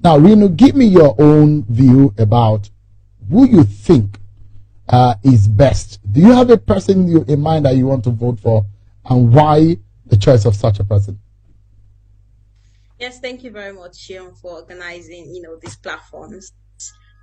Now, Renu, give me your own view about who you think is best. Do you have a person in mind that you want to vote for, and why the choice of such a person? Yes, thank you very much, Shion, for organizing, these platforms.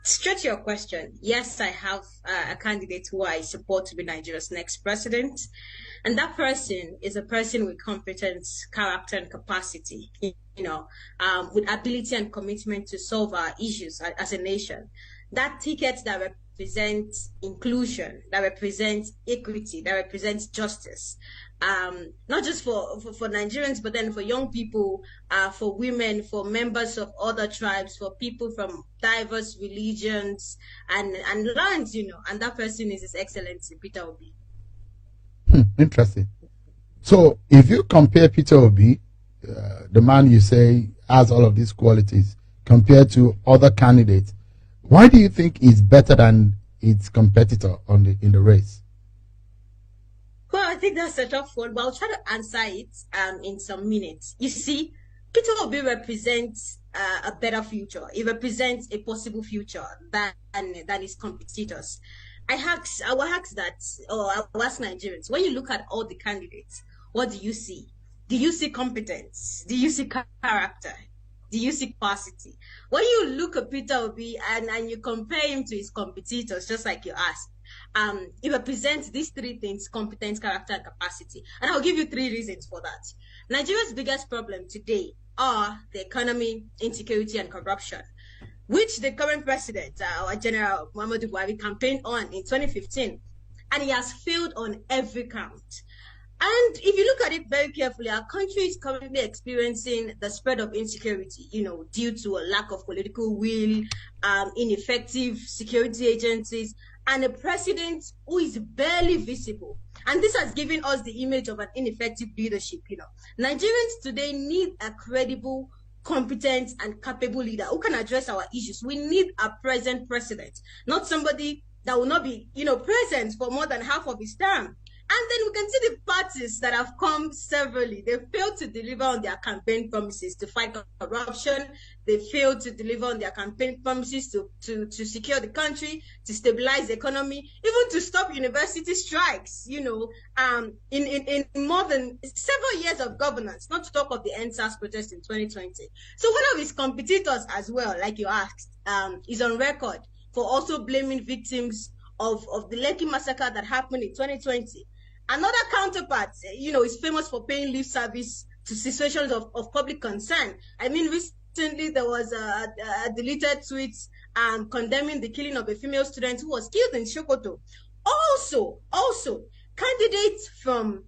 Straight to your question, yes, I have a candidate who I support to be Nigeria's next president. And that person is a person with competence, character, and capacity, with ability and commitment to solve our issues as a nation. That ticket that represents inclusion, that represents equity, that represents justice, not just for Nigerians, but then for young people, for women, for members of other tribes, for people from diverse religions and lands, and that person is His Excellency Peter Obi. Interesting. So if you compare Peter Obi, the man you say has all of these qualities, compared to other candidates, why do you think he's better than its competitor in the race? Well, I think that's a tough one, but I'll try to answer it in some minutes. You see, Peter Obi represents a better future. It represents a possible future than his competitors. I will ask Nigerians, when you look at all the candidates, what do you see? Do you see competence? Do you see character? Do you see capacity? When you look at Peter Obi and you compare him to his competitors, just like you asked, it represents these three things: competence, character, and capacity. And I'll give you three reasons for that. Nigeria's biggest problem today are the economy, insecurity, and corruption, which the current president, our General Muhammadu Buhari, campaigned on in 2015, and he has failed on every count. And if you look at it very carefully, our country is currently experiencing the spread of insecurity, due to a lack of political will, ineffective security agencies, and a president who is barely visible. And this has given us the image of an ineffective leadership. Nigerians today need a credible, competent, and capable leader who can address our issues. We need a present president, not somebody that will not be, present for more than half of his term. And then we can see the parties that have come severally. They failed to deliver on their campaign promises to fight corruption. They failed to deliver on their campaign promises to secure the country, to stabilize the economy, even to stop university strikes, in more than several years of governance, not to talk of the NSAS protest in 2020. So one of his competitors as well, like you asked, is on record for also blaming victims of the Lekki massacre that happened in 2020. Another counterpart, is famous for paying lip service to situations of public concern. I mean, recently there was a deleted tweet condemning the killing of a female student who was killed in Sokoto. Also, candidates from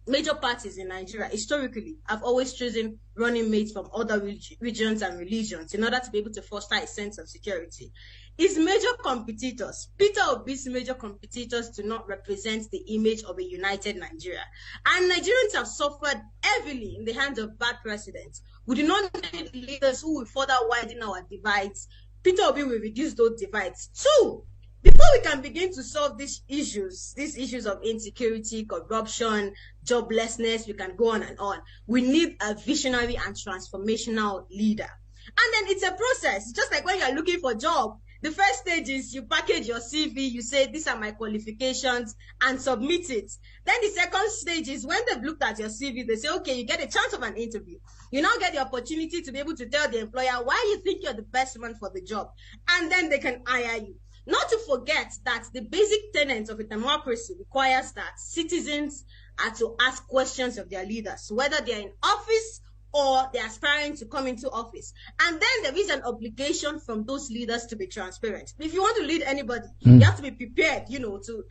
major parties in Nigeria historically have always chosen running mates from other regions and religions in order to be able to foster a sense of security. His major competitors, Peter Obi's major competitors, do not represent the image of a united Nigeria. And Nigerians have suffered heavily in the hands of bad presidents. We do not need leaders who will further widen our divides. Peter Obi will reduce those divides. Two, before we can begin to solve these issues of insecurity, corruption, joblessness, we can go on and on. We need a visionary and transformational leader. And then it's a process, just like when you're looking for a job. The first stage is you package your CV, you say, these are my qualifications, and submit it. Then the second stage is when they've looked at your CV, they say, okay, you get a chance of an interview. You now get the opportunity to be able to tell the employer why you think you're the best man for the job. And then they can hire you. Not to forget that the basic tenets of a democracy requires that citizens are to ask questions of their leaders, whether they're in office or they're aspiring to come into office. And then there is an obligation from those leaders to be transparent. If you want to lead anybody, you have to be prepared, to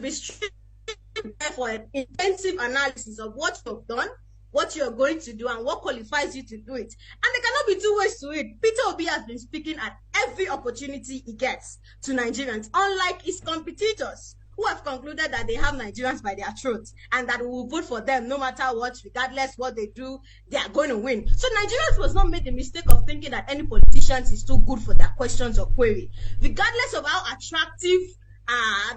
be prepared for an intensive analysis of what you've done, what you're going to do, and what qualifies you to do it. And there cannot be two ways to it. Peter Obi has been speaking at every opportunity he gets to Nigerians, unlike his competitors, who have concluded that they have Nigerians by their throats and that we will vote for them no matter what, regardless what they do, they are going to win. So Nigerians must not make the mistake of thinking that any politicians is too good for their questions or query. Regardless of how attractive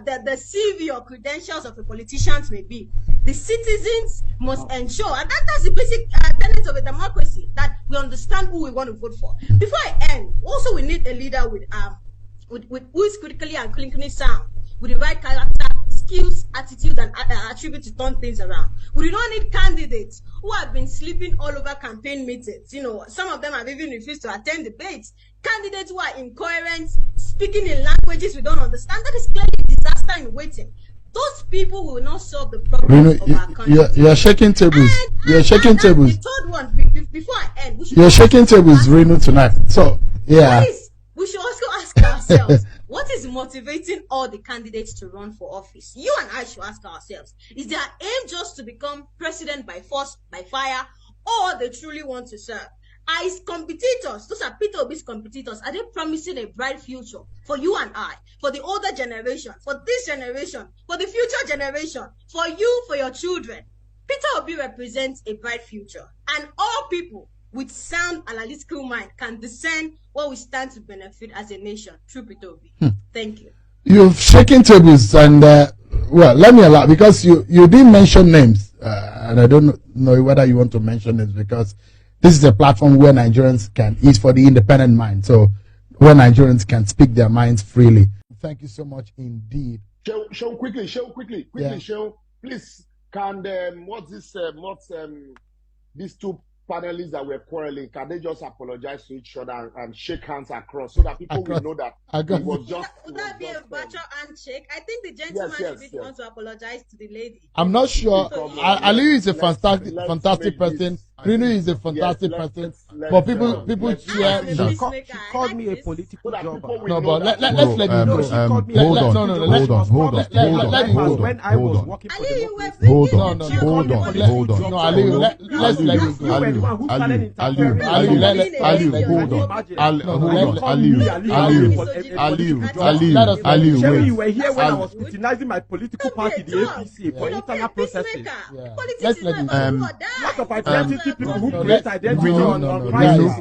the CV or credentials of a politician may be. The citizens must ensure, and that's the basic tenet of a democracy, that we understand who we want to vote for. Before I end, also we need a leader with who is critically and clinically sound, with the right character, skills, attitude, and attributes to turn things around. We do not need candidates who have been sleeping all over campaign meetings. You know, some of them have even refused to attend debates. Candidates who are incoherent, speaking in languages we don't understand. That is clearly a disaster in waiting. Those people will not solve the problems of our country. You're shaking tables. You're shaking tables. The third one, before I end, you're shaking tables, Reno, tonight. So, yeah. We should also ask ourselves, what is motivating all the candidates to run for office? You and I should ask ourselves, is their aim just to become president by force, by fire, or they truly want to serve? Are his competitors, those are Peter Obi's competitors, are they promising a bright future for you and I, for the older generation, for this generation, for the future generation, for you, for your children? Peter Obi represents a bright future, and all people with sound analytical mind can discern what we stand to benefit as a nation through Peter Obi. Thank you. You've shaken tables, and well, let me allow, because you didn't mention names, and I don't know whether you want to mention names, because this is a platform where Nigerians can, is for the independent mind, so where Nigerians can speak their minds freely. Thank you so much indeed. Show quickly, Yeah. show, please. Can these two panelists that were quarreling, can they just apologize to each other and shake hands across, so that people will know that it was just... Would that be a virtual handshake? I think the gentleman should be the one to apologize to the lady. I'm not sure. Ali is a fantastic person. Reno is a fantastic person. But people cheer. She called me a political jobber. No, but let's let him go. Hold on. When I was working for the hold on. No, Ali, let's let him go. Ali, you were here when I was scrutinizing my political party, the APC, for internal processes. Let's let him go. Lot of identity people who create identity on crisis.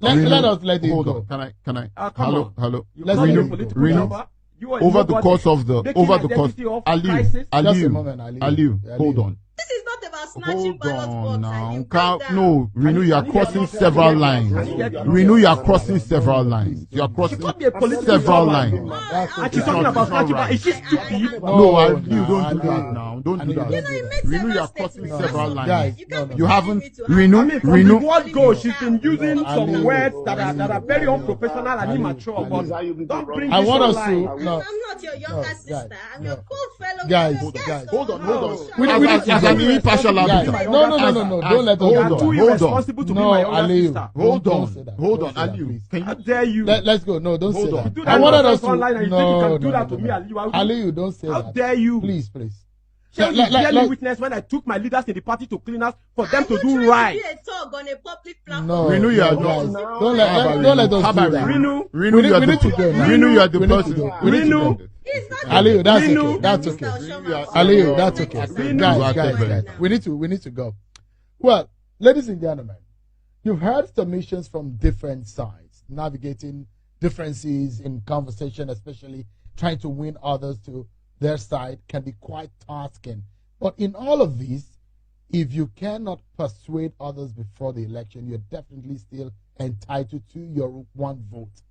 Let us let him go. Can I? Hello. Let's let him go. Over the course, Ali, hold on. This is not about snatching Hold ballot on box. now. No, Reno, you are crossing several lines. Reno, you are crossing several lines. You are crossing several lines. And she's talking about snatching ballot. Is she stupid? No, Ali, don't do that now. Don't do that. Reno, you are crossing several lines. You haven't, Reno. From the word go, she's been using some words that are very unprofessional and immature. But don't bring I this want us online. to. I'm not your younger sister. I'm your cool fellow. Guys, hold on. We need to An impartial arbiter. No. Don't let us You are do too that. irresponsible to be my younger sister. Hold Don't say that. on, Don't say that, Ali. please. Can How you? dare you? Let's go. No, don't say Hold that. on. You do I that wanted us nonsense to. online and you think you can do that to me, No. Ali. Ali, don't say How that. dare you? Please. Shall you barely witness when I took my leaders in the party to cleaners for them to do right? A talk on a public platform. No, Reno, you are guys, not. don't let us do that. Reno, Reno, you are we need to go now. Reno, you are the We need to person. go. We need to Reno. go. He's not Ali, that's Reno. okay. That's okay. Aliu, Ali, that's okay. Reno. Guys, we need to go. Well, ladies and gentlemen, you've heard submissions from different sides, navigating differences in conversation, especially trying to win others to their side, can be quite tasking. But in all of these, if you cannot persuade others before the election, you're definitely still entitled to your one vote.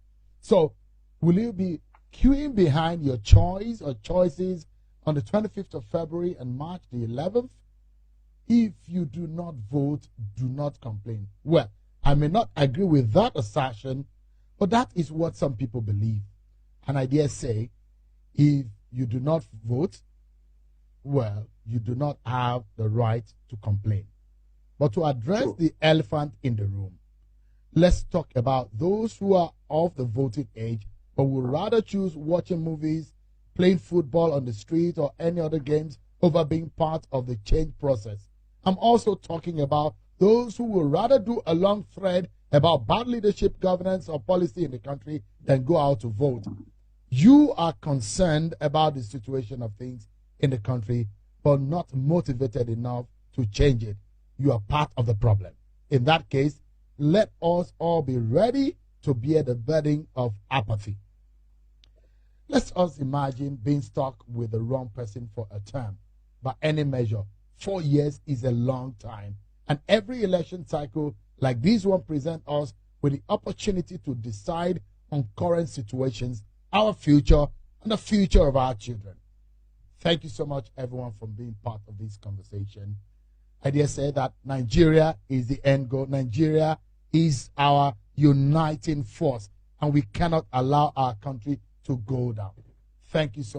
So, will you be queuing behind your choice or choices on the 25th of February and March the 11th? If you do not vote, do not complain. Well, I may not agree with that assertion, but that is what some people believe. And I dare say, if you do not vote, well, you do not have the right to complain. But to address the elephant in the room, let's talk about those who are of the voting age but would rather choose watching movies, playing football on the street, or any other games over being part of the change process. I'm also talking about those who would rather do a long thread about bad leadership, governance, or policy in the country than go out to vote. You are concerned about the situation of things in the country, but not motivated enough to change it. You are part of the problem. In that case, let us all be ready to bear the burden of apathy. Let's us imagine being stuck with the wrong person for a term. By any measure, 4 years is a long time. And every election cycle like this one presents us with the opportunity to decide on current situations, our future, and the future of our children. Thank you so much, everyone, for being part of this conversation. I dare say that Nigeria is the end goal. Nigeria is our uniting force, and we cannot allow our country to go down. Thank you so much.